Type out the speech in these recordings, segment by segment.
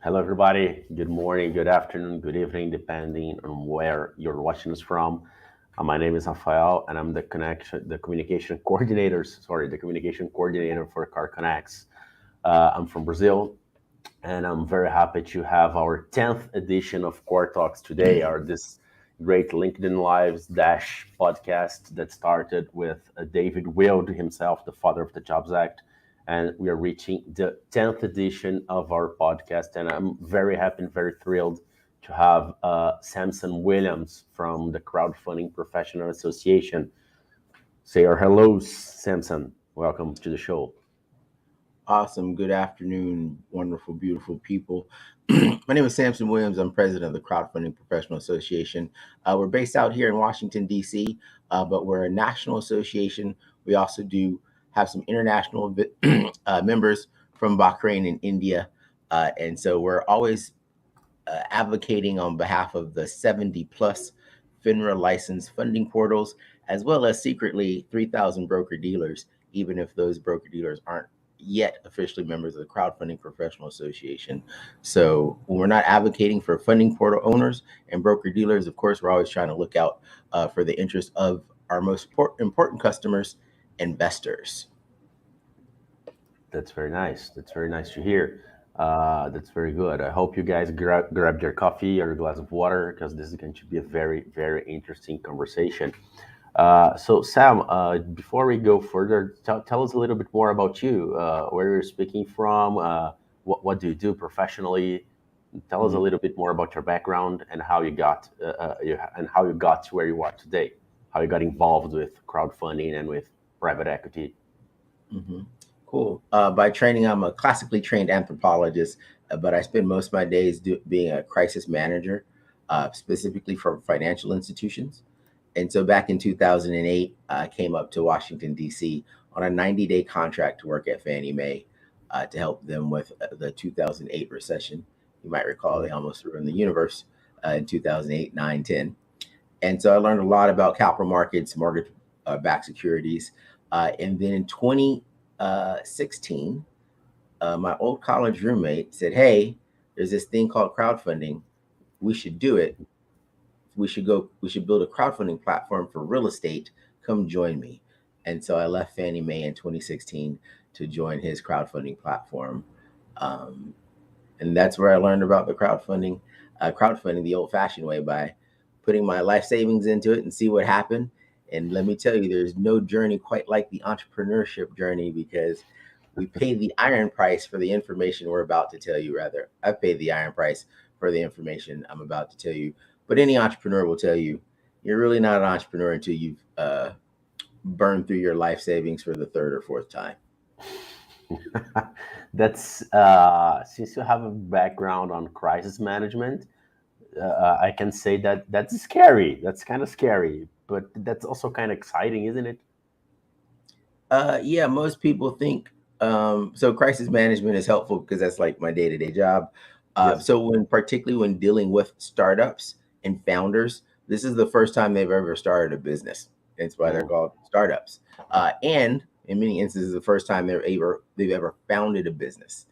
Hello, everybody. Good morning, good afternoon, good evening, depending on where you're watching us from. My name is Rafael, and I'm the communication the communication coordinator for Car Connects. I'm from Brazil, and I'm very happy to have our 10th edition of Core Talks today, or this great LinkedIn Lives Dash podcast that started with David Wild himself, the father of the Jobs Act. And we are reaching the 10th edition of our podcast. And I'm very happy and very thrilled to have Samson Williams from the Crowdfunding Professional Association. Say our hellos, Samson. Welcome to the show. Awesome. Good afternoon, wonderful, beautiful people. My name is Samson Williams. I'm president of the Crowdfunding Professional Association. We're based out here in Washington, D.C., but we're a national association. We also do have some international members from Bahrain and India. And so we're always advocating on behalf of the 70 plus FINRA licensed funding portals, as well as secretly 3,000 broker dealers, even if those broker dealers aren't yet officially members of the Crowdfunding Professional Association. So when we're not advocating for funding portal owners and broker dealers, of course, we're always trying to look out for the interest of our most important customers, investors. That's very nice. That's very nice to hear. That's very good. I hope you guys grab your coffee or a glass of water because this is going to be a very, very interesting conversation. So, Sam, before we go further, tell us a little bit more about you, where you're speaking from, what do you do professionally? Tell us a Mhm. little bit more about your background and how you got to where you are today, how you got involved with crowdfunding and with private equity. Mhm. Cool. By training, I'm a classically trained anthropologist, but I spend most of my days being a crisis manager, specifically for financial institutions. And so back in 2008, I came up to Washington, D.C. on a 90-day contract to work at Fannie Mae to help them with the 2008 recession. You might recall they almost ruined the universe in 2008, 9, 10. And so I learned a lot about capital markets, mortgage backed securities. And then in 2016, my old college roommate said, "Hey, there's this thing called crowdfunding. We should do it. We should build a crowdfunding platform for real estate. Come join me." And so I left Fannie Mae in 2016 to join his crowdfunding platform. Um, and that's where I learned about the crowdfunding the old fashioned way by putting my life savings into it and see what happened. And let me tell you, there's no journey quite like the entrepreneurship journey because we pay the iron price for the information we're about to tell you. Rather, I paid the iron price for the information I'm about to tell you. But any entrepreneur will tell you, you're really not an entrepreneur until you've burned through your life savings for the third or fourth time. That's since you have a background on crisis management, I can say that that's scary. That's kind of scary, but that's also kind of exciting, isn't it? Yeah, most people think so. Crisis management is helpful because that's like my day to day job. Yes. So particularly when dealing with startups and founders, this is the first time they've ever started a business. That's why they're Mm. called startups. And in many instances, the first time they've ever founded a business.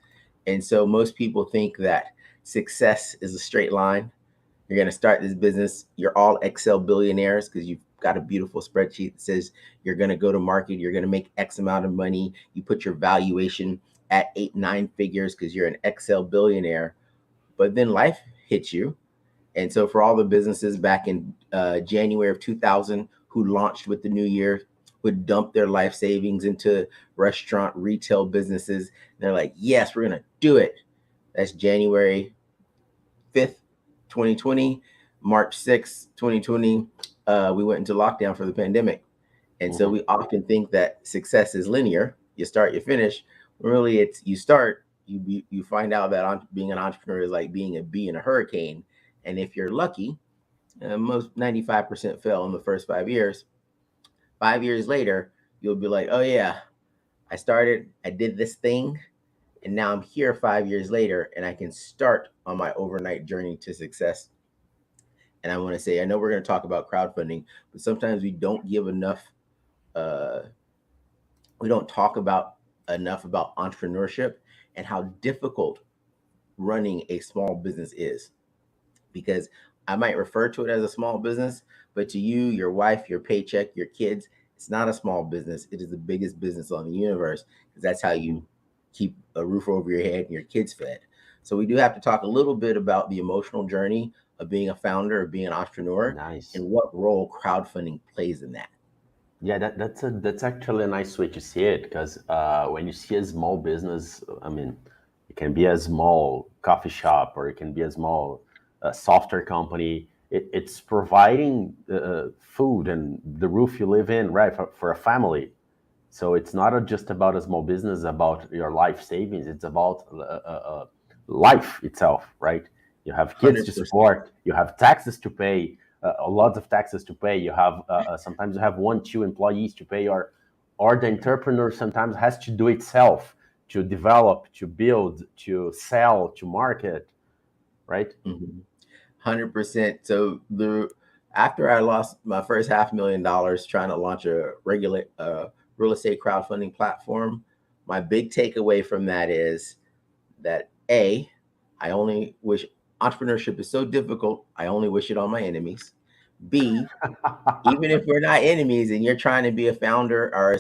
And so most people think that success is a straight line. You're going to start this business. You're all Excel billionaires because you've got a beautiful spreadsheet that says you're going to go to market. You're going to make X amount of money. You put your valuation at 8, 9 figures because you're an Excel billionaire. But then life hits you. And so for all the businesses back in January of 2000 who launched with the new year, would dump their life savings into restaurant retail businesses. And they're like, yes, we're going to do it. That's January 5th, 2020, March 6th, 2020, we went into lockdown for the pandemic. And so Mhm. we often think that success is linear. You start, you finish. Really, it's you start, you find out that being an entrepreneur is like being a bee in a hurricane. And if you're lucky, most 95% fail in the first 5 years. 5 years later, you'll be like, oh yeah, I started, I did this thing, and now I'm here 5 years later, and I can start on my overnight journey to success. And I want to say, I know we're going to talk about crowdfunding, but sometimes we don't give enough. Uh, we don't talk about enough about entrepreneurship and how difficult running a small business is, because I might refer to it as a small business, but to you, your wife, your paycheck, your kids, it's not a small business. It is the biggest business on the universe, because that's how you Mhm. keep a roof over your head and your kids fed. So we do have to talk a little bit about the emotional journey of being a founder, of being an entrepreneur, Nice. and what role crowdfunding plays in that. Yeah, that's actually a nice way to see it because when you see a small business, I mean, it can be a small coffee shop or it can be a small software company. It's providing food and the roof you live in, right, for a family. So it's not just about a small business, about your life savings. It's about life itself, right? You have kids to 100%. support. You have taxes to pay, a lot of taxes to pay. You have sometimes you have one, two employees to pay, or the entrepreneur sometimes has to do itself to develop, to build, to sell, to market, right? 100%. So the after I lost my first $500,000 trying to launch a regular real estate crowdfunding platform, my big takeaway from that is that I only wish entrepreneurship is so difficult. I only wish it on my enemies. B, even if we're not enemies and you're trying to be a founder or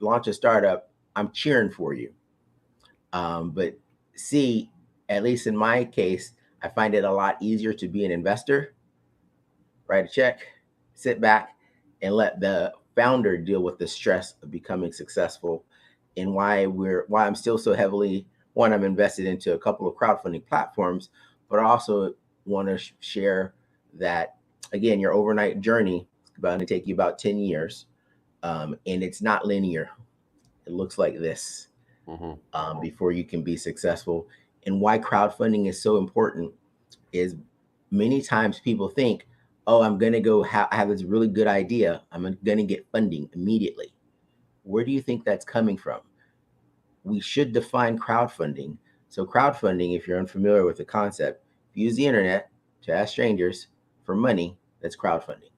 launch a startup, I'm cheering for you. But C, at least in my case, I find it a lot easier to be an investor, write a check, sit back, and let the founder deal with the stress of becoming successful. And why I'm still so heavily, one, I'm invested into a couple of crowdfunding platforms, but I also want to share that, again, your overnight journey is going to take you about 10 years, and it's not linear. It looks like this Hmm. before you can be successful. And why crowdfunding is so important is many times people think, oh, I'm going to go I have this really good idea. I'm going to get funding immediately. Where do you think that's coming from? We should define crowdfunding. So, crowdfunding, if you're unfamiliar with the concept, if you use the internet to ask strangers for money, that's crowdfunding.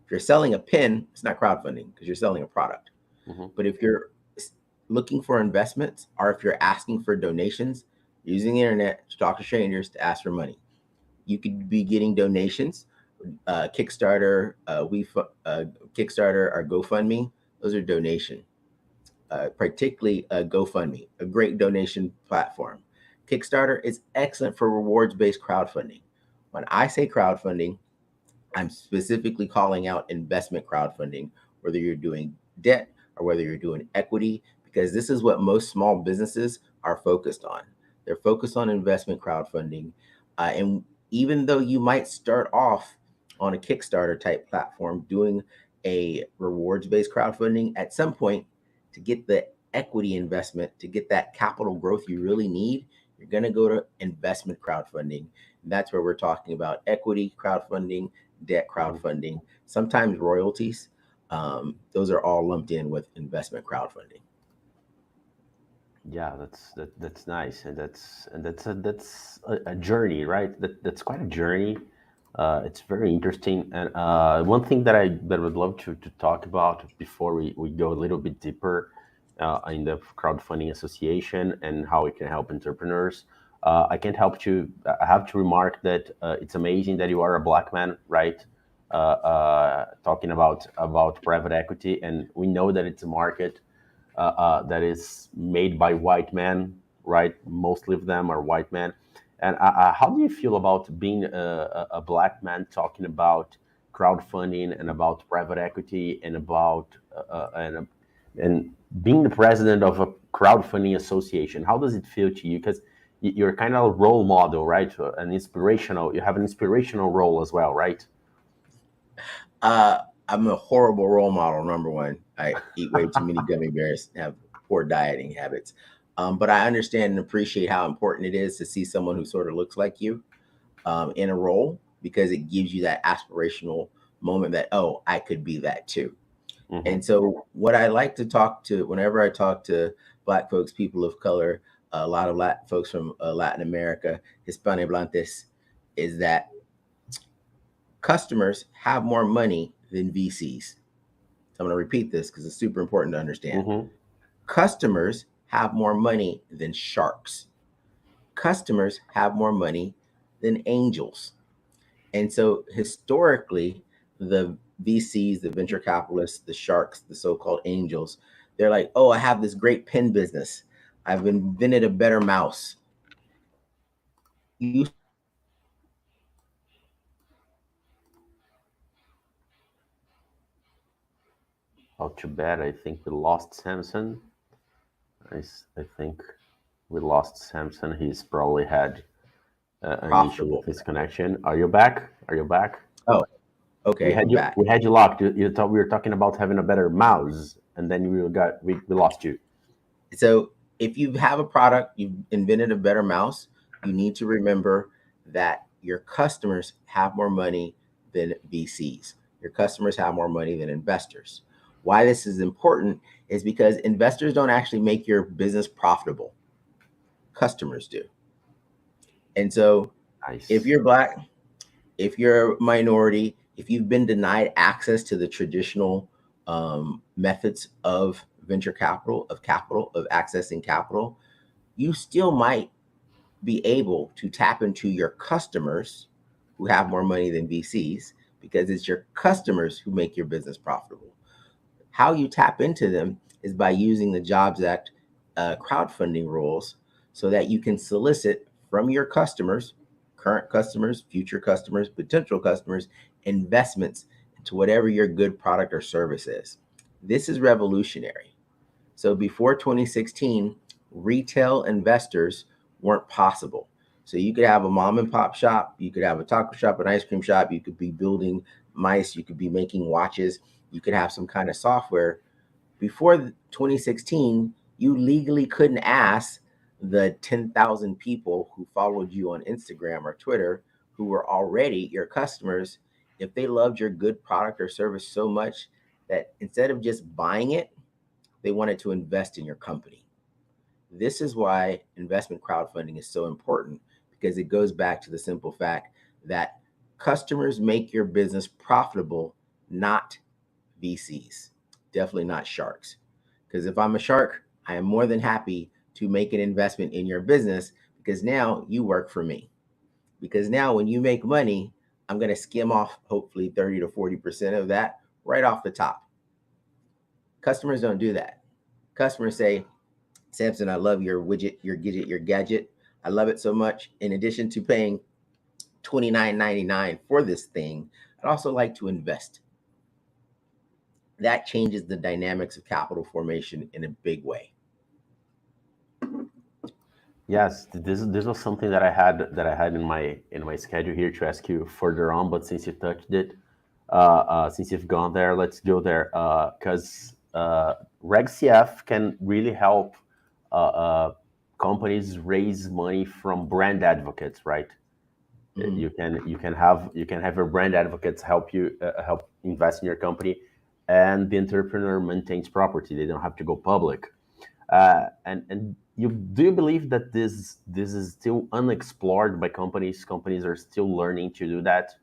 If you're selling a pen, it's not crowdfunding because you're selling a product. Hmm. But if you're looking for investments or if you're asking for donations, using the internet to talk to strangers to ask for money, you could be getting donations. Kickstarter, Kickstarter or GoFundMe, those are donation. Particularly GoFundMe, a great donation platform. Kickstarter is excellent for rewards-based crowdfunding. When I say crowdfunding, I'm specifically calling out investment crowdfunding, whether you're doing debt or whether you're doing equity, because this is what most small businesses are focused on. They're focused on investment crowdfunding. And even though you might start off on a Kickstarter type platform doing a rewards based crowdfunding, at some point, to get the equity investment, to get that capital growth you really need, you're going to go to investment crowdfunding. And that's where we're talking about equity crowdfunding, debt Hmm. crowdfunding, sometimes royalties. Those are all lumped in with investment crowdfunding. Yeah, that's nice, and that's a journey, right? That's quite a journey. It's very interesting, and one thing that I would love to talk about before we go a little bit deeper in the crowdfunding association and how it can help entrepreneurs. I can't help to I have to remark that it's amazing that you are a black man, right? Talking about private equity, and we know that it's a market that is made by white men, right? Mostly of them are white men. And how do you feel about being a black man talking about crowdfunding and about private equity and about and being the president of a crowdfunding association? How does it feel to you? Because you're kind of a role model, right? An inspirational. You have an inspirational role as well, right? Uh, I'm a horrible role model. Number one, I eat way too many gummy bears, have poor dieting habits. But I understand and appreciate how important it is to see someone who sort of looks like you in a role, because it gives you that aspirational moment that, oh, I could be that too. Hmm. And so, what I like to talk to whenever I talk to Black folks, people of color, a lot of Latin folks from Latin America, Hispanohablantes, is that customers have more money than VCs. So I'm going to repeat this because it's super important to understand. Hmm. Customers have more money than sharks. customers have more money than angels. And so historically, the VCs, the venture capitalists, the sharks, the so-called angels, they're like, oh, I have this great pen business. I've invented a better mouse. You Oh, too bad. I think we lost Samson. I think we lost Samson. He's probably had an issue with profitable. his connection. Are you back? Are you back? Oh, okay, I'm back. We had you locked. You thought we were talking about having a better mouse, and then we lost you. So if you have a product, you've invented a better mouse, you need to remember that your customers have more money than VCs. Your customers have more money than investors. Why this is important is because investors don't actually make your business profitable. Customers do. And so if Nice. you're Black, if you're a minority, if you've been denied access to the traditional methods of venture capital, of accessing capital, you still might be able to tap into your customers who have more money than VCs because it's your customers who make your business profitable. How you tap into them is by using the Jobs Act crowdfunding rules so that you can solicit from your customers, current customers, future customers, potential customers, investments into whatever your good product or service is. This is revolutionary. So before 2016, retail investors weren't possible. So you could have a mom and pop shop, you could have a taco shop, an ice cream shop, you could be building mice, you could be making watches, you could have some kind of software. Before 2016, you legally couldn't ask the 10,000 people who followed you on Instagram or Twitter who were already your customers if they loved your good product or service so much that instead of just buying it, they wanted to invest in your company. This is why investment crowdfunding is so important because it goes back to the simple fact that customers make your business profitable, not VCs, definitely not sharks. Because if I'm a shark, I am more than happy to make an investment in your business because now you work for me. Because now when you make money, I'm going to skim off hopefully 30 to 40% of that right off the top. Customers don't do that. Customers say, Samson, I love your widget, your gadget, your gadget. I love it so much. In addition to paying $29.99 for this thing, I'd also like to invest. That changes the dynamics of capital formation in a big way. Yes, this was something that I had in my schedule here to ask you further on. But since you touched it, since you've gone there, let's go there. Because Reg CF can really help companies raise money from brand advocates, right? Mhm. You can have your brand advocates help invest in your company, and the entrepreneur maintains property. They don't have to go public. And you do you believe that this is still unexplored by companies? Companies are still learning to do that.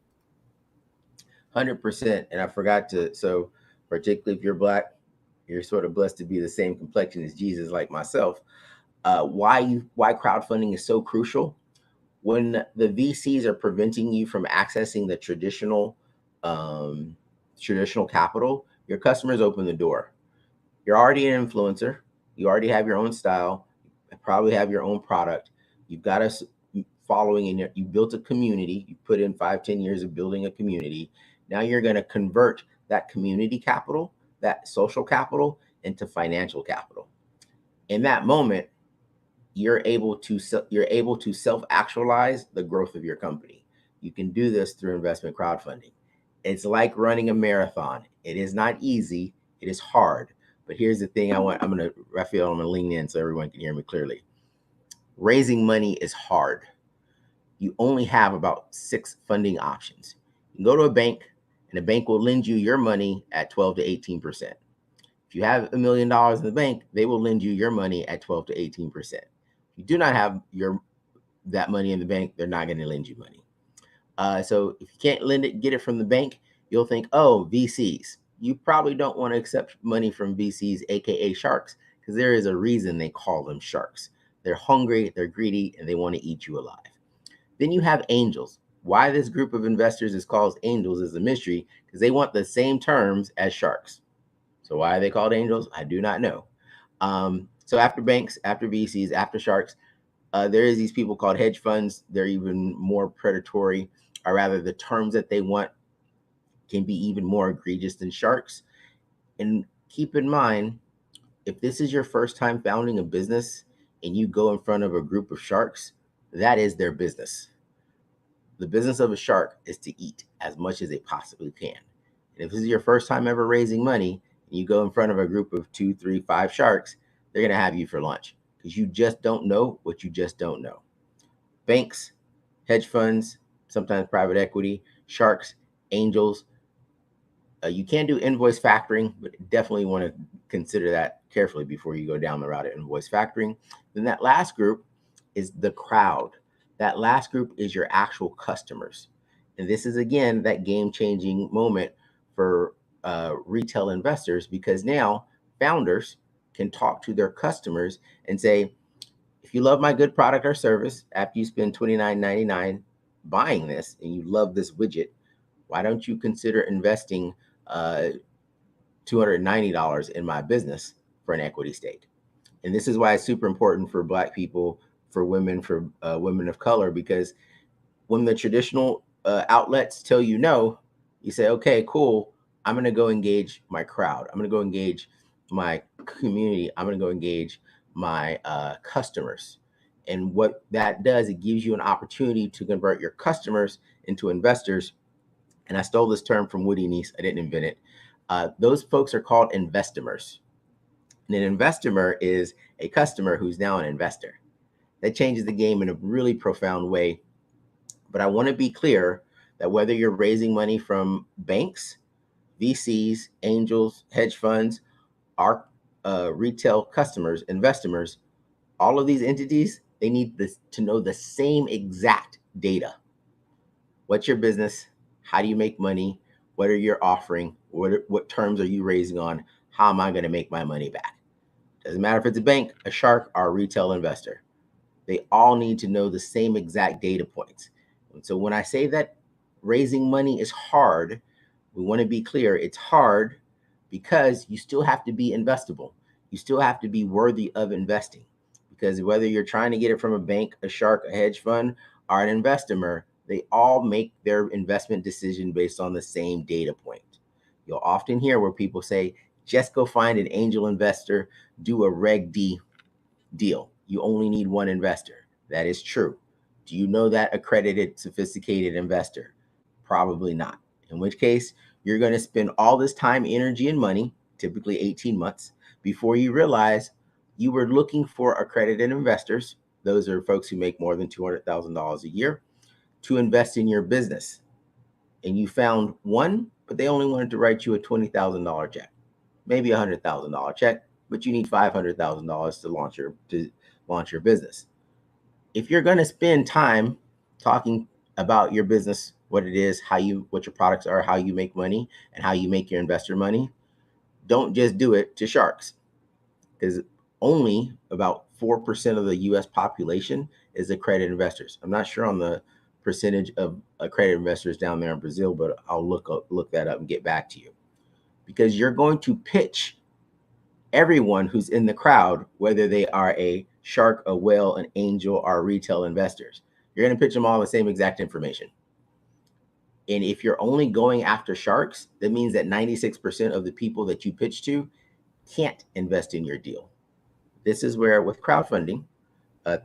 100%. And I forgot to, so particularly if you're Black, you're sort of blessed to be the same complexion as Jesus, like myself. Why crowdfunding is so crucial? When the VCs are preventing you from accessing the um, traditional capital, your customers open the door. You're already an influencer. You already have your own style. You probably have your own product. You've got a following in your, you built a community. You put in 5, 10 years of building a community. Now you're going to convert that community capital, that social capital, into financial capital. In that moment, you're able to self actualize the growth of your company. You can do this through investment crowdfunding. It's like running a marathon. It is not easy. It is hard. But here's the thing Raphael, I'm gonna lean in so everyone can hear me clearly. Raising money is hard. You only have about 6 funding options. You can go to a bank and the bank will lend you your money at 12 to 18%. If you have $1 million in the bank, they will lend you your money at 12 to 18%. If you do not have that money in the bank, they're not going to lend you money. So if you can't get it from the bank, you'll think, oh, VCs. You probably don't want to accept money from VCs, aka sharks, because there is a reason they call them sharks. They're hungry, they're greedy, and they want to eat you alive. Then you have angels. Why this group of investors is called angels is a mystery, because they want the same terms as sharks. So why are they called angels? I do not know. So after banks, after VCs, after sharks, there is these people called hedge funds. They're even more predatory, or rather, the terms that they want can be even more egregious than sharks. And keep in mind, if this is your first time founding a business and you go in front of a group of sharks, that is their business. The business of a shark is to eat as much as they possibly can. And if this is your first time ever raising money and you go in front of a group of 2, 3, 5 sharks, they're going to have you for lunch because you just don't know what you just don't know. Banks, hedge funds, sometimes private equity, sharks, angels. You can do invoice factoring, but definitely want to consider that carefully before you go down the route of invoice factoring. Then that last group is the crowd. That last group is your actual customers. And this is, again, that game-changing moment for retail investors, because now founders can talk to their customers and say, if you love my good product or service, after you spend $29.99 buying this and you love this widget, why don't you consider investing $290 in my business for an equity stake? And this is why it's super important for Black people, for women, for women of color, because when the traditional outlets tell you no, you say, okay, cool, I'm going to go engage my crowd. I'm going to go engage my community. I'm going to go engage my customers. And what that does, it gives you an opportunity to convert your customers into investors. And I stole this term from Woody Nice. I didn't invent it. Those folks are called investomers. And an investor is a customer who's now an investor. That changes the game in a really profound way. But I want to be clear that whether you're raising money from banks, VCs, angels, hedge funds, our retail customers, investors, all of these entities, they need to know the same exact data. What's your business? How do you make money? What are you offering? What terms are you raising on? How am I going to make my money back? Doesn't matter if it's a bank, a shark, or a retail investor. They all need to know the same exact data points. And so when I say that raising money is hard, we want to be clear. It's hard because you still have to be investable. You still have to be worthy of investing. Because whether you're trying to get it from a bank, a shark, a hedge fund, or an investor, they all make their investment decision based on the same data point. You'll often hear where people say, just go find an angel investor, do a Reg D deal. You only need one investor. That is true. Do you know that accredited, sophisticated investor? Probably not. In which case, you're going to spend all this time, energy, and money, typically 18 months, before you realize you were looking for accredited investors. Those are folks who make more than $200,000 a year to invest in your business. And you found one, but they only wanted to write you a $20,000 check, maybe a $100,000 check, but you need $500,000 to launch your business. If you're going to spend time talking about your business, what it is, what your products are, how you make money, and how you make your investor money, don't just do it to sharks, because only about 4% of the U.S. population is accredited investors. I'm not sure on the percentage of accredited investors down there in Brazil, but I'll look that up and get back to you, because you're going to pitch everyone who's in the crowd, whether they are a shark, a whale, an angel, or retail investors. You're going to pitch them all the same exact information. And if you're only going after sharks, that means that 96% of the people that you pitch to can't invest in your deal. This is where, with crowdfunding,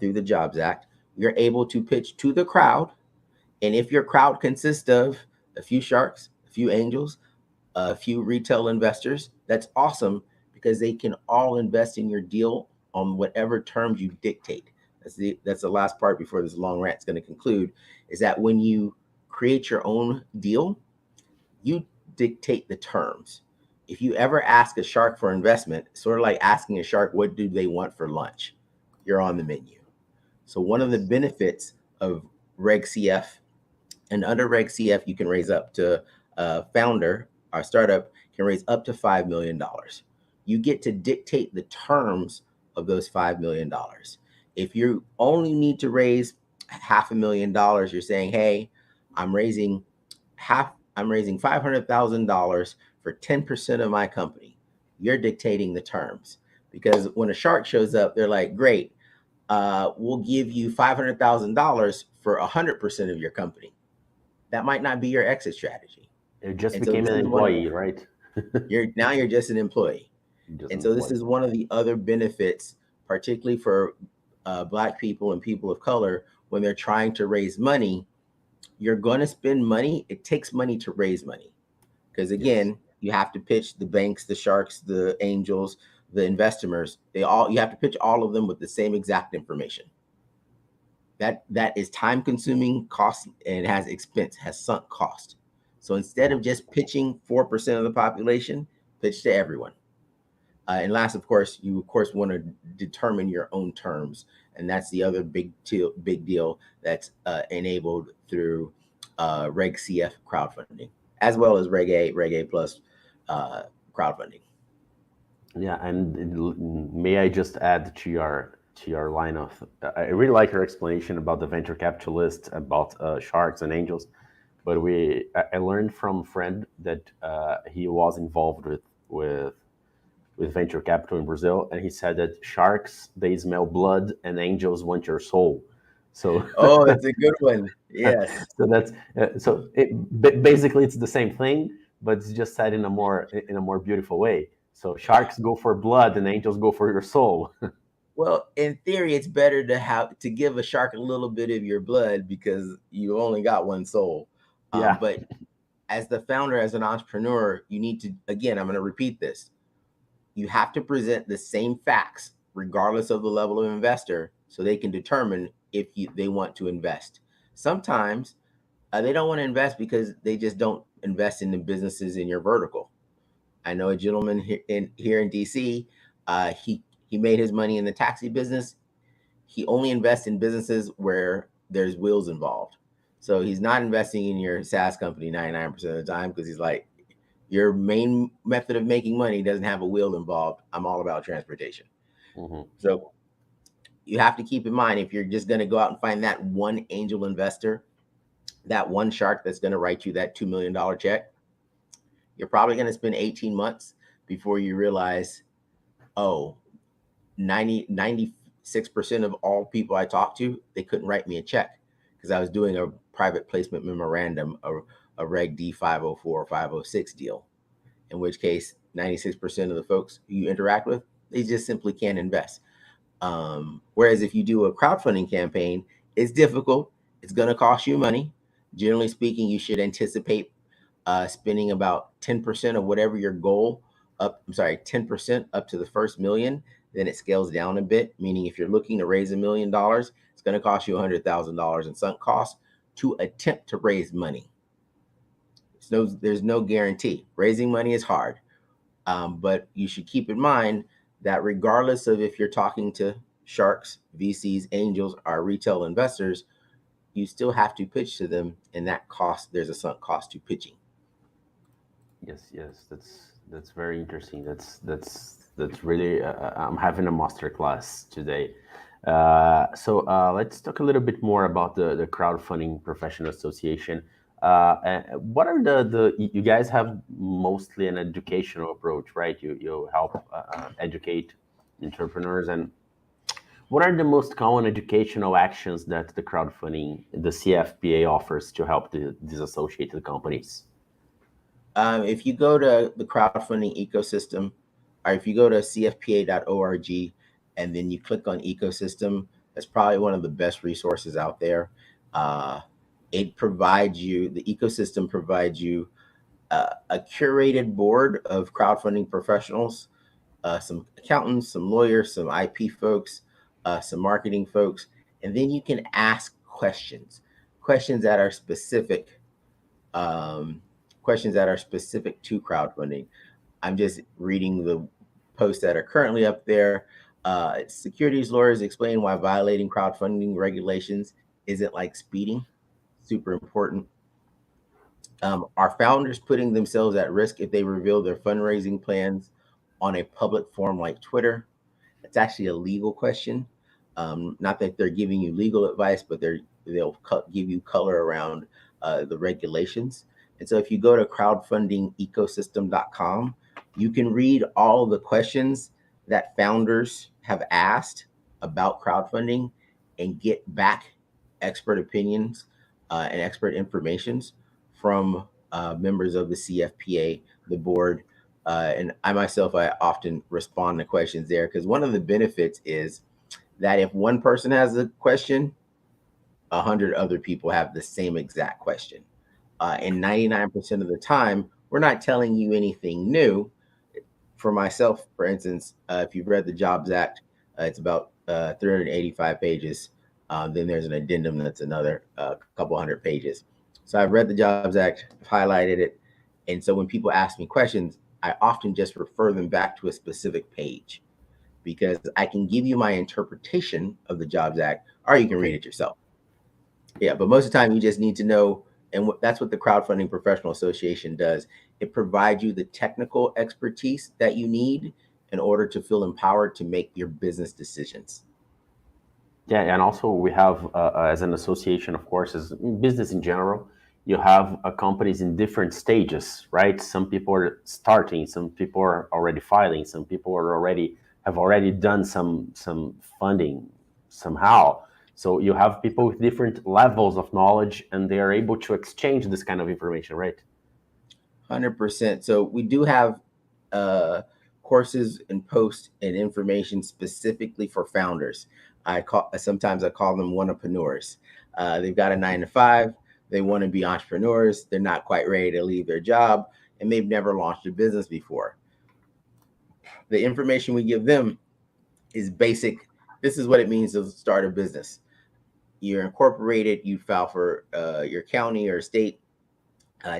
through the Jobs Act, you're able to pitch to the crowd. And if your crowd consists of a few sharks, a few angels, a few retail investors, that's awesome, because they can all invest in your deal on whatever terms you dictate. That's the last part before this long rant is going to conclude, is that when you create your own deal, you dictate the terms. If you ever ask a shark for investment, sort of like asking a shark, what do they want for lunch? You're on the menu. So one of the benefits of Reg CF, and under Reg CF, you can raise up to a founder, our startup can raise up to $5 million. You get to dictate the terms of those $5 million. If you only need to raise $500,000, you're saying, hey, I'm raising $500,000 for 10% of my company. You're dictating the terms, because when a shark shows up, they're like, great, we'll give you $500,000 for 100% of your company. That might not be your exit strategy. It just And so became this an is one of employee, right? you're just an employee. Just And an so this employee. is one of the other benefits, particularly for Black people and people of color, when they're trying to raise money. You're going to spend money. It takes money to raise money, because Yes. again, you have to pitch the banks, the sharks, the angels, the investors. You have to pitch all of them with the same exact information. That is time consuming, cost, and it has expense, has sunk cost. So instead Mhm. of just pitching 4% of the population, pitch to everyone. And last, of course, you of course want to determine your own terms, and that's the other big deal that's enabled through Reg CF crowdfunding, as well as Reg A plus uh, crowdfunding. Yeah, and may I just add to your line of, I really like your explanation about the venture capitalist, about sharks and angels. But I learned from a friend that he was involved with venture capital in Brazil, and he said that sharks, they smell blood and angels want your soul. So Oh, it's a good one. Yes. so that's basically it's the same thing, but it's just said in a more beautiful way. So sharks go for blood and angels go for your soul. Well, in theory, it's better to give a shark a little bit of your blood, because you only got one soul. Yeah. But as the founder, as an entrepreneur, you need to, again, I'm going to repeat this. You have to present the same facts, regardless of the level of investor, so they can determine if they want to invest. Sometimes they don't want to invest because they just don't invest in the businesses in your vertical. I know a gentleman here in DC. He made his money in the taxi business. He only invests in businesses where there's wheels involved. So he's not investing in your SaaS company 99% of the time, because he's like, your main method of making money doesn't have a wheel involved. I'm all about transportation. Hmm. So you have to keep in mind, if you're just going to go out and find that one angel investor, that one shark that's going to write you that $2 million check, you're probably going to spend 18 months before you realize, oh, 96% of all people I talked to, they couldn't write me a check, because I was doing a private placement memorandum, a Reg D 504 or 506 deal, in which case 96% of the folks you interact with, they just simply can't invest. Whereas if you do a crowdfunding campaign, it's difficult. It's going to cost you money. Generally speaking, you should anticipate spending about 10% of whatever your goal up. I'm sorry, 10% up to the first million. Then it scales down a bit. Meaning, if you're looking to raise $1 million, it's going to cost you $100,000 in sunk costs to attempt to raise money. There's no guarantee. Raising money is hard. But you should keep in mind that regardless of if you're talking to sharks, VCs, angels, or retail investors, you still have to pitch to them, and that cost, there's a sunk cost to pitching. Yes, yes, that's very interesting. That's really. I'm having a master class today. Let's talk a little bit more about the Crowdfunding Professional Association. What are you guys have mostly an educational approach, right? You help educate entrepreneurs, and what are the most common educational actions that the CFPA offers to help these associated companies? If you go to the Crowdfunding Ecosystem, or if you go to cfpa.org and then you click on Ecosystem, that's probably one of the best resources out there. Uh, the ecosystem provides you a curated board of crowdfunding professionals, some accountants, some lawyers, some IP folks, some marketing folks, and then you can ask questions that are specific, um, questions that are specific to crowdfunding. I'm just reading the posts that are currently up there. Securities lawyers explain why violating crowdfunding regulations isn't like speeding. Super important. Are founders putting themselves at risk if they reveal their fundraising plans on a public forum like Twitter? It's actually a legal question. Not that they're giving you legal advice, but they'll give you color around the regulations. And so if you go to crowdfundingecosystem.com, you can read all the questions that founders have asked about crowdfunding and get back expert opinions and expert informations from members of the CFPA, the board. And I myself, I often respond to questions there because one of the benefits is that if one person has a question, 100 other people have the same exact question. And 99% of the time, we're not telling you anything new. For myself, for instance, if you've read the Jobs Act, it's about 385 pages. Then there's an addendum that's another couple hundred pages. So I've read the Jobs Act, highlighted it. And so when people ask me questions, I often just refer them back to a specific page because I can give you my interpretation of the Jobs Act, or you can read it yourself. Yeah, but most of the time you just need to know, and that's what the Crowdfunding Professional Association does. It provides you the technical expertise that you need in order to feel empowered to make your business decisions. Yeah, and also we have, as an association, of course, as business in general, you have companies in different stages, right? Some people are starting, some people are already filing, some people have already done some funding somehow. So you have people with different levels of knowledge, and they are able to exchange this kind of information, right? 100%. So we do have courses and posts and information specifically for founders. Sometimes I call them entrepreneurs. They've got a 9 to 5. They want to be entrepreneurs. They're not quite ready to leave their job, and they've never launched a business before. The information we give them is basic. This is what it means to start a business. You're incorporated. You file for your county or state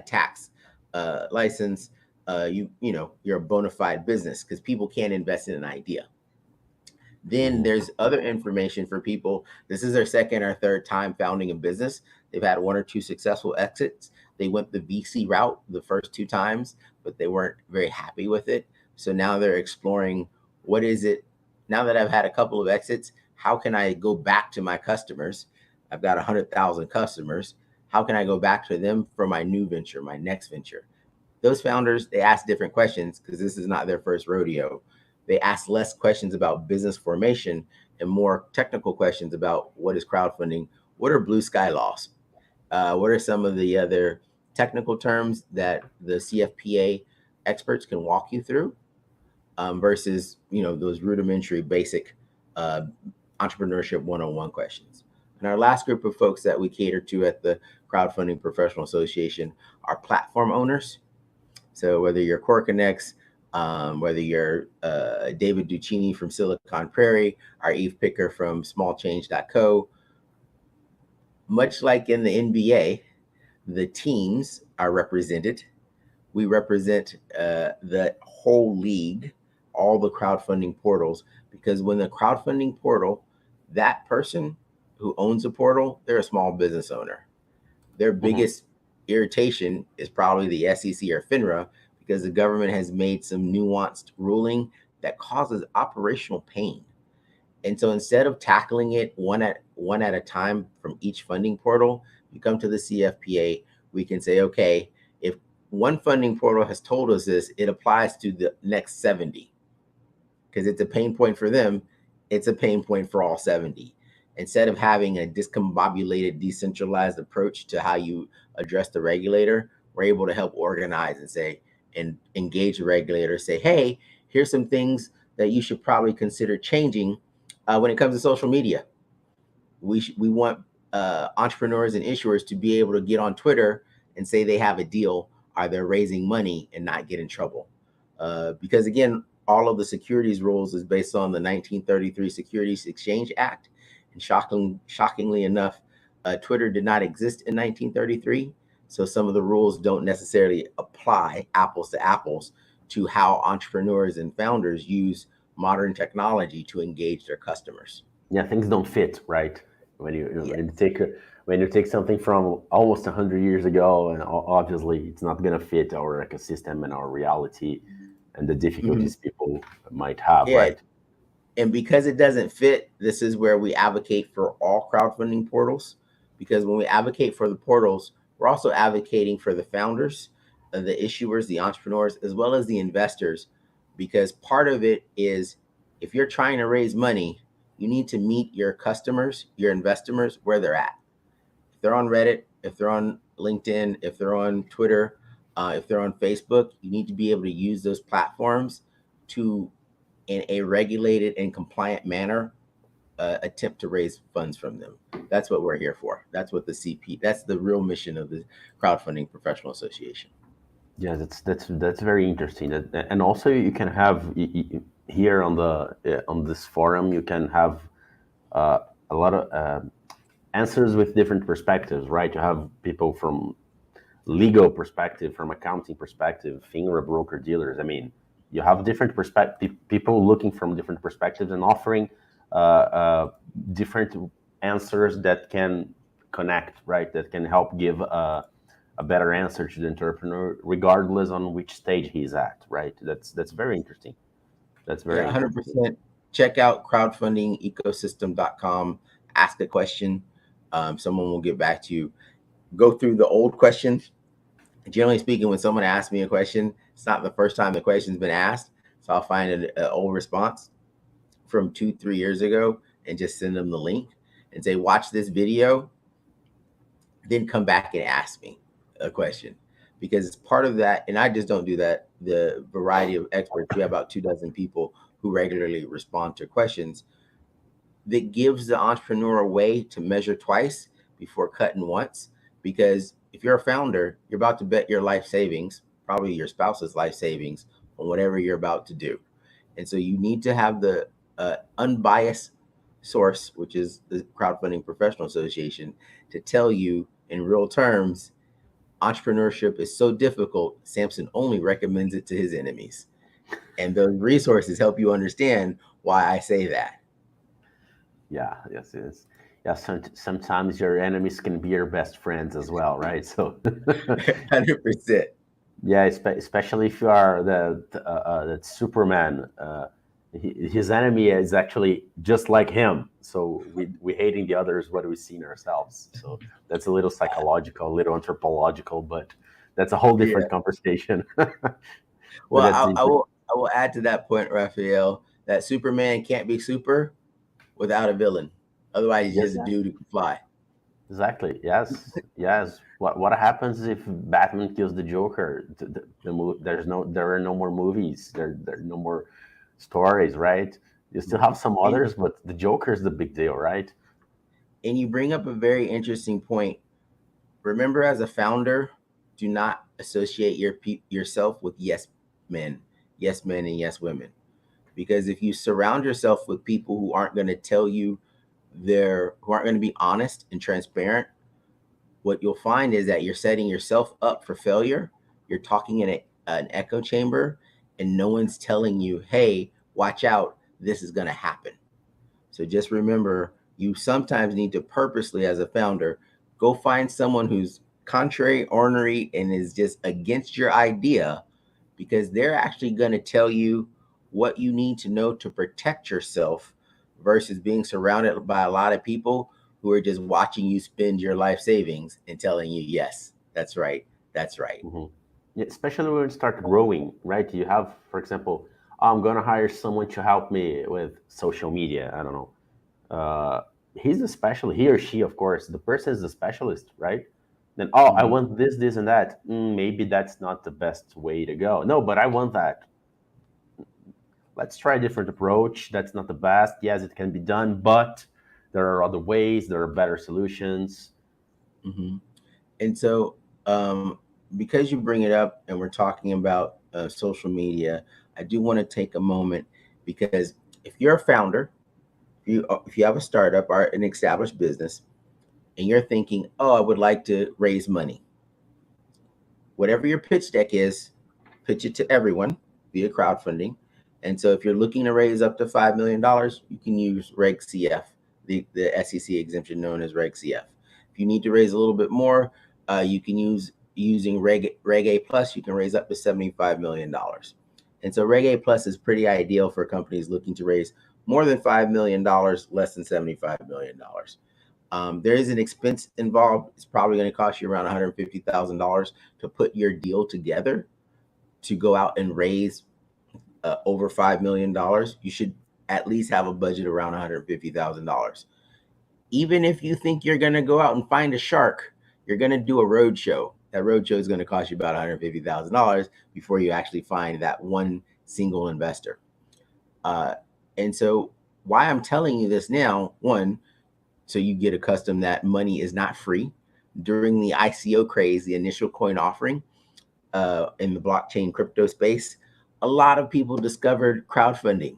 tax license. You're a bona fide business because people can't invest in an idea. Then there's other information for people. This is their second or third time founding a business. They've had 1 or 2 successful exits. They went the VC route the first 2 times, but they weren't very happy with it. So now they're exploring, what is it? Now that I've had a couple of exits, how can I go back to my customers? I've got 100,000 customers. How can I go back to them for my new venture, my next venture? Those founders, they ask different questions because this is not their first rodeo. They ask less questions about business formation and more technical questions about what is crowdfunding, what are blue sky laws, what are some of the other technical terms that the CFPA experts can walk you through, versus those rudimentary basic entrepreneurship one-on-one questions. And our last group of folks that we cater to at the Crowdfunding Professional Association are platform owners. So whether you're CoreConnex, whether you're David Duccini from Silicon Prairie, or Eve Picker from smallchange.co, much like in the NBA, the teams are represented. We represent the whole league, all the crowdfunding portals, because when the crowdfunding portal, that person who owns a portal, they're a small business owner. Their biggest irritation is probably the SEC or FINRA, because the government has made some nuanced ruling that causes operational pain. And so instead of tackling it one at a time from each funding portal, you come to the CFPA, we can say, okay, if one funding portal has told us this, it applies to the next 70. Because it's a pain point for them, it's a pain point for all 70. Instead of having a discombobulated, decentralized approach to how you address the regulator, we're able to help organize and say, and engage the regulator, say, hey, here's some things that you should probably consider changing when it comes to social media. We want entrepreneurs and issuers to be able to get on Twitter and say they have a deal, or they're raising money and not get in trouble. Because again, all of the securities rules is based on the 1933 Securities Exchange Act. And shockingly enough, Twitter did not exist in 1933. So some of the rules don't necessarily apply apples to apples to how entrepreneurs and founders use modern technology to engage their customers. Yeah, things don't fit, right? When you take something from almost 100 years ago, and obviously it's not going to fit our ecosystem and our reality and the difficulties people might have, right? And because it doesn't fit, this is where we advocate for all crowdfunding portals. Because when we advocate for the portals, we're also advocating for the founders, the issuers, the entrepreneurs, as well as the investors. Because part of it is, if you're trying to raise money, you need to meet your customers, your investors, where they're at. If they're on Reddit, if they're on LinkedIn, if they're on Twitter, if they're on Facebook, you need to be able to use those platforms to, in a regulated and compliant manner, attempt to raise funds from them. That's what we're here for. That's what the CP. That's the real mission of the Crowdfunding Professional Association. Yeah, that's very interesting. And also you can have here on the on this forum you can have a lot of answers with different perspectives, right? You have people from legal perspective, from accounting perspective, FINRA broker dealers. I mean, you have different people looking from different perspectives and offering different answers that can connect, right? That can help give a better answer to the entrepreneur, regardless on which stage he's at, right? That's very interesting. That's very Yeah, interesting. 100%. Check out crowdfundingecosystem.com. Ask a question. Someone will get back to you. Go through the old questions. Generally speaking, when someone asks me a question, it's not the first time the question's been asked. So I'll find an old response from 2-3 years ago and just send them the link and say, watch this video, then come back and ask me a question, because it's part of that. And I just don't do that. The variety of experts, we have about 24 people who regularly respond to questions, that gives the entrepreneur a way to measure twice before cutting once. Because if you're a founder, you're about to bet your life savings, probably your spouse's life savings, on whatever you're about to do. And so you need to have the unbiased source, which is the Crowdfunding Professional Association, to tell you in real terms, entrepreneurship is so difficult, Samson only recommends it to his enemies. And those resources help you understand why I say that. Yeah, yes, yes. Yeah, sometimes your enemies can be your best friends as well, right? So 100%. yeah, especially if you are the Superman. His enemy is actually just like him. So we hating the others what we see in ourselves. So that's a little psychological, a little anthropological, but that's a whole Yeah. different conversation. But Well, that's I will add to that point, Raphael, that Superman can't be super without a villain. Otherwise, he's yes, just a yes, dude who can fly. exactly. Yes, yes. What happens if Batman kills the Joker? There are no more movies. There are no more stories, right? You still have some And, others, but the Joker is the big deal, right? and you bring up a very interesting point. Remember, as a founder, do not associate yourself with yes men and yes women. Because if you surround yourself with people who aren't going to tell you who aren't going to be honest and transparent, what you'll find is that you're setting yourself up for failure. You're talking in an echo chamber, and no one's telling you, hey, watch out, this is going to happen. So just remember, you sometimes need to purposely, as a founder, go find someone who's contrary, ornery, and is just against your idea, because they're actually going to tell you what you need to know to protect yourself, versus being surrounded by a lot of people who are just watching you spend your life savings and telling you, yes, that's right, that's right. Hmm. Yeah, especially when you start growing, right? You have, for example, I'm gonna hire someone to help me with social media. I don't know. Uh, he's the specialist, he or she, of course. The person is the specialist, right? Then, oh, I Mhm. want this, and that. Maybe that's not the best way to go. No, but I want that. Let's try a different approach. That's not the best. Yes, it can be done, but there are other ways. There are better solutions. Mhm. And so, because you bring it up and we're talking about social media, I do want to take a moment, because if you're a founder, if you have a startup or an established business, and you're thinking, oh, I would like to raise money, whatever your pitch deck is, pitch it to everyone via crowdfunding. And so if you're looking to raise up to $5 million, you can use Reg CF, the SEC exemption known as Reg CF. If you need to raise a little bit more, you can using Reg A Plus, you can raise up to $75 million. And so Reg A Plus is pretty ideal for companies looking to raise more than $5 million, less than $75 million. There is an expense involved. It's probably going to cost you around $150,000 to put your deal together to go out and raise over $5 million. You should at least have a budget around $150,000. Even if you think you're going to go out and find a shark, you're going to do a road show. That road show is going to cost you about $150,000 before you actually find that one single investor. And so why I'm telling you this now, one, so you get accustomed that money is not free. During the ICO craze, the initial coin offering in the blockchain crypto space, a lot of people discovered crowdfunding.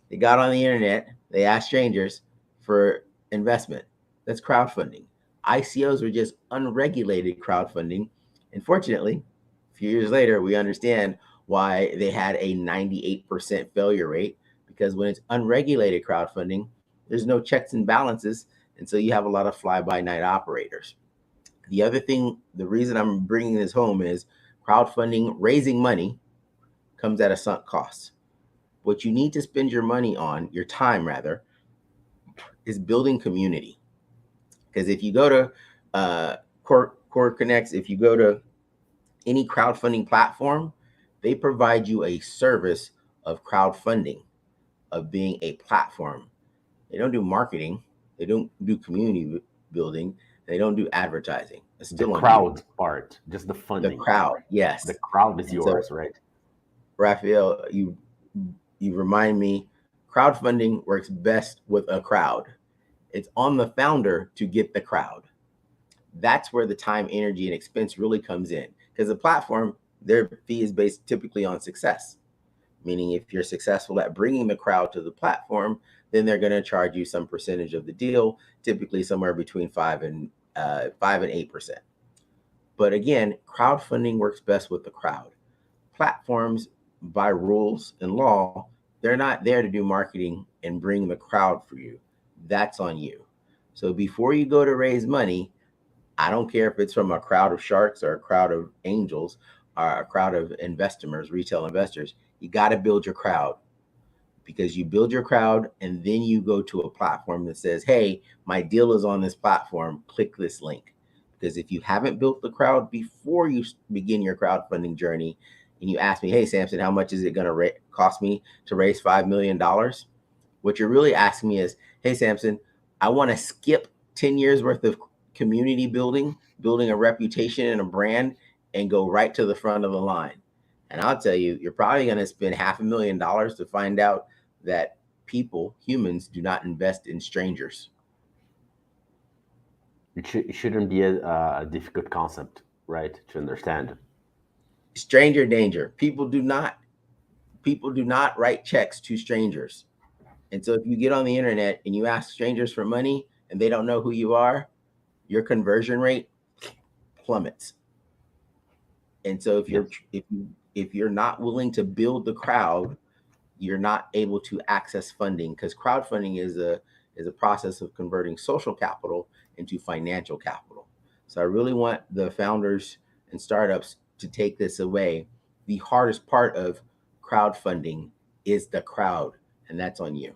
They got on the internet, they asked strangers for investment. That's crowdfunding. ICOs were just unregulated crowdfunding. And fortunately, a few years later, we understand why they had a 98% failure rate, because when it's unregulated crowdfunding, there's no checks and balances. And so you have a lot of fly-by-night operators. The other thing, the reason I'm bringing this home is crowdfunding, raising money, comes at a sunk cost. What you need to spend your money on, your time rather, is building community. Because if you go to Core Connects, if you go to any crowdfunding platform, they provide you a service of crowdfunding, of being a platform. They don't do marketing. They don't do community building. They don't do advertising. It's still the crowd part, just the funding. The crowd, yes. The crowd is yours, so, right? Raphael, you remind me, crowdfunding works best with a crowd. It's on the founder to get the crowd. That's where the time, energy, and expense really comes in. Because the platform, their fee is based typically on success. Meaning if you're successful at bringing the crowd to the platform, then they're going to charge you some percentage of the deal, typically somewhere between 5 and 8%. But again, crowdfunding works best with the crowd. Platforms, by rules and law, they're not there to do marketing and bring the crowd for you. That's on you. So before you go to raise money, I don't care if it's from a crowd of sharks or a crowd of angels or a crowd of investors, retail investors, you got to build your crowd. Because you build your crowd and then you go to a platform that says, hey, my deal is on this platform, click this link. Because if you haven't built the crowd before you begin your crowdfunding journey, and you ask me, hey, Samson, how much is it going to cost me to raise $5 million? What you're really asking me is, hey, Samson, I want to skip 10 years worth of community building a reputation and a brand, and go right to the front of the line. And I'll tell you, you're probably going to spend $500,000 to find out that humans, do not invest in strangers. It shouldn't be a difficult concept, right, to understand. Stranger danger. People do not write checks to strangers. And so if you get on the internet and you ask strangers for money and they don't know who you are, your conversion rate plummets. And so if you're not willing to build the crowd, you're not able to access funding, because crowdfunding is a process of converting social capital into financial capital. So I really want the founders and startups to take this away. The hardest part of crowdfunding is the crowd, and that's on you.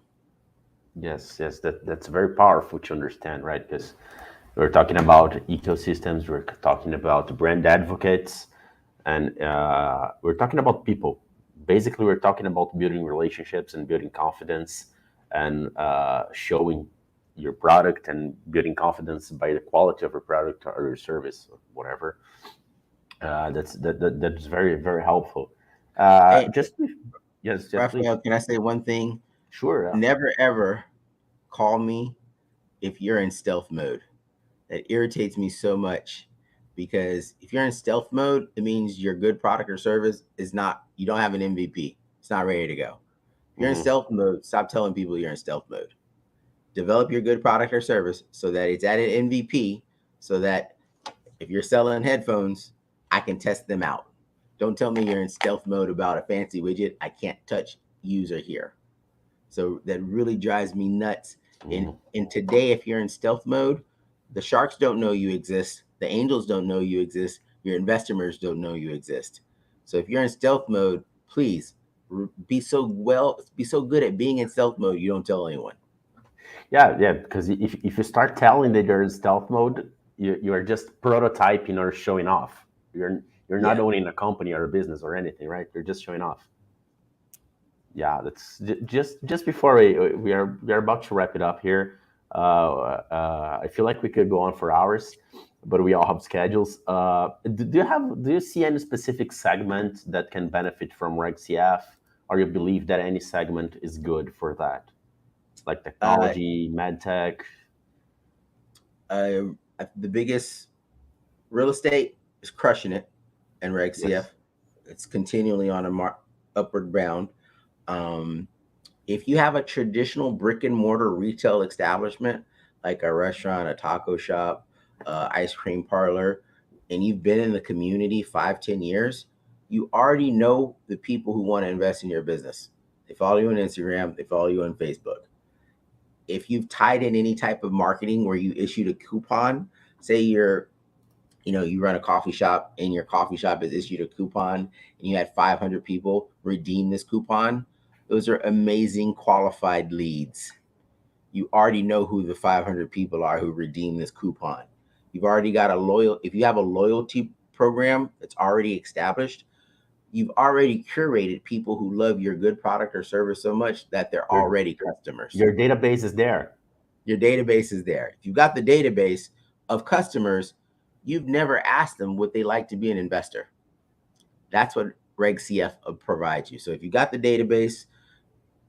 Yes, that's very powerful to understand, right? Because we're talking about ecosystems, we're talking about brand advocates, and we're talking about people. Basically, we're talking about building relationships and building confidence, and showing your product and building confidence by the quality of your product or your service, or whatever. That's very, very helpful. Hey, Yes, Raphael, please. can I say one thing? Sure. Never ever call me if you're in stealth mode. That irritates me so much, because if you're in stealth mode, it means your good product or service you don't have an MVP. It's not ready to go. If you're in stealth mode, stop telling people you're in stealth mode. Develop your good product or service so that it's at an MVP, so that if you're selling headphones, I can test them out. Don't tell me you're in stealth mode about a fancy widget I can't touch, use, or hear. So that really drives me nuts. And today, if you're in stealth mode, the sharks don't know you exist. The angels don't know you exist. Your investors don't know you exist. So if you're in stealth mode, please be so good at being in stealth mode you don't tell anyone. Yeah, because if you start telling that you're in stealth mode, you are just prototyping or showing off. You're not Yeah. owning a company or a business or anything, right? You're just showing off. Yeah, that's just before we are about to wrap it up here. I feel like we could go on for hours, but we all have schedules. Do you see any specific segment that can benefit from RegCF, or you believe that any segment is good for that, like Uh, technology, medtech? uh, the biggest real estate is crushing it, and Reg CF. Yes. It's continually on a upward bound. Um, if you have a traditional brick and mortar retail establishment, like a restaurant, a taco shop, ice cream parlor, and you've been in the community 5, 10 years, you already know the people who want to invest in your business. They follow you on Instagram, they follow you on Facebook. If you've tied in any type of marketing where you issued a coupon, say you run a coffee shop and your coffee shop has issued a coupon and you had 500 people redeem this coupon, those are amazing qualified leads. You already know who the 500 people are who redeem this coupon. You've already got if you have a loyalty program that's already established, you've already curated people who love your good product or service so much that they're Your already customers. your database is there. Your database is there. If you've got the database of customers, you've never asked them would they like to be an investor. That's what Reg CF provides you. So if you got the database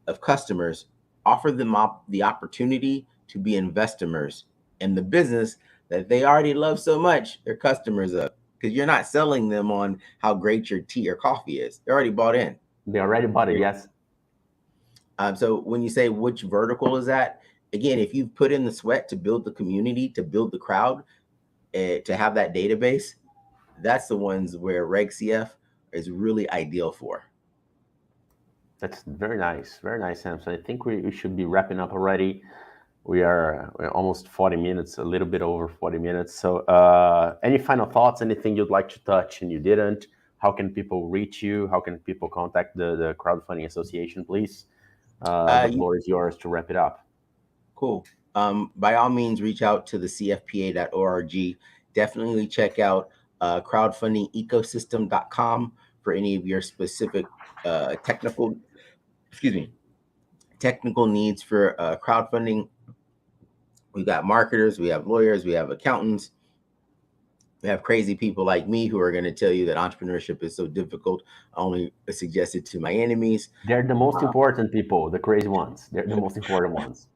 of customers, offer them the opportunity to be investors in the business that they already love so much, their customers up. Because you're not selling them on how great your tea or coffee is. They're already bought in. They already bought it. Yes. So when you say which vertical is that, again, if you've put in the sweat to build the community, to build the crowd, to have that database, that's the ones where Reg CF is really ideal for. That's very nice, Samson. I think we should be wrapping up already. We're almost 40 minutes, a little bit over 40 minutes. So, any final thoughts? Anything you'd like to touch and you didn't? How can people reach you? How can people contact the Crowdfunding Association, please? The You floor is yours to wrap it up. Cool. By all means, reach out to the cfpa.org. Definitely check out crowdfundingecosystem.com for any of your specific technical, excuse me, technical needs for crowdfunding. We've got marketers, we have lawyers, we have accountants, we have crazy people like me who are going to tell you that entrepreneurship is so difficult. I only suggest it to my enemies. They're the most important people, the crazy ones. They're the most important ones.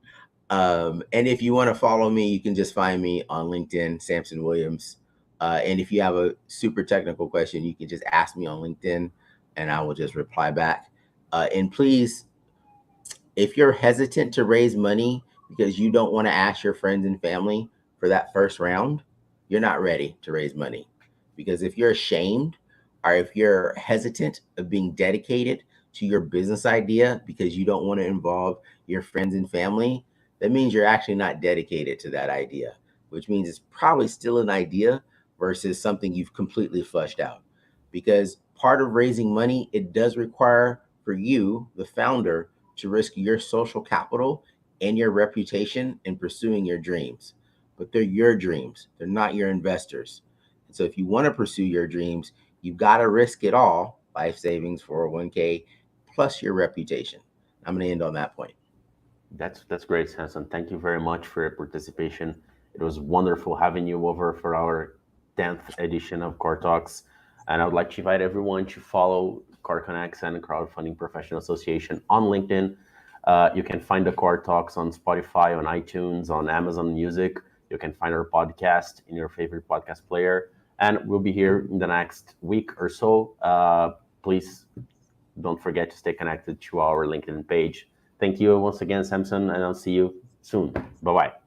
And if you want to follow me, you can just find me on LinkedIn, Samson Williams. And if you have a super technical question, you can just ask me on LinkedIn and I will just reply back. And please, if you're hesitant to raise money because you don't want to ask your friends and family for that first round, you're not ready to raise money. Because if you're ashamed or if you're hesitant of being dedicated to your business idea because you don't want to involve your friends and family, that means you're actually not dedicated to that idea, which means it's probably still an idea versus something you've completely flushed out. Because part of raising money, it does require for you, the founder, to risk your social capital and your reputation in pursuing your dreams. But they're your dreams, they're not your investors. And so if you want to pursue your dreams, you've got to risk it all, life savings, 401k, plus your reputation. I'm going to end on that point. That's great, Samson. Thank you very much for your participation. It was wonderful having you over for our 10th edition of Core Talks. And I would like to invite everyone to follow Core Connects and Crowdfunding Professional Association on LinkedIn. You can find the Core Talks on Spotify, on iTunes, on Amazon Music. You can find our podcast in your favorite podcast player. And we'll be here in the next week or so. Please don't forget to stay connected to our LinkedIn page. Thank you once again, Samson, and I'll see you soon. Bye-bye.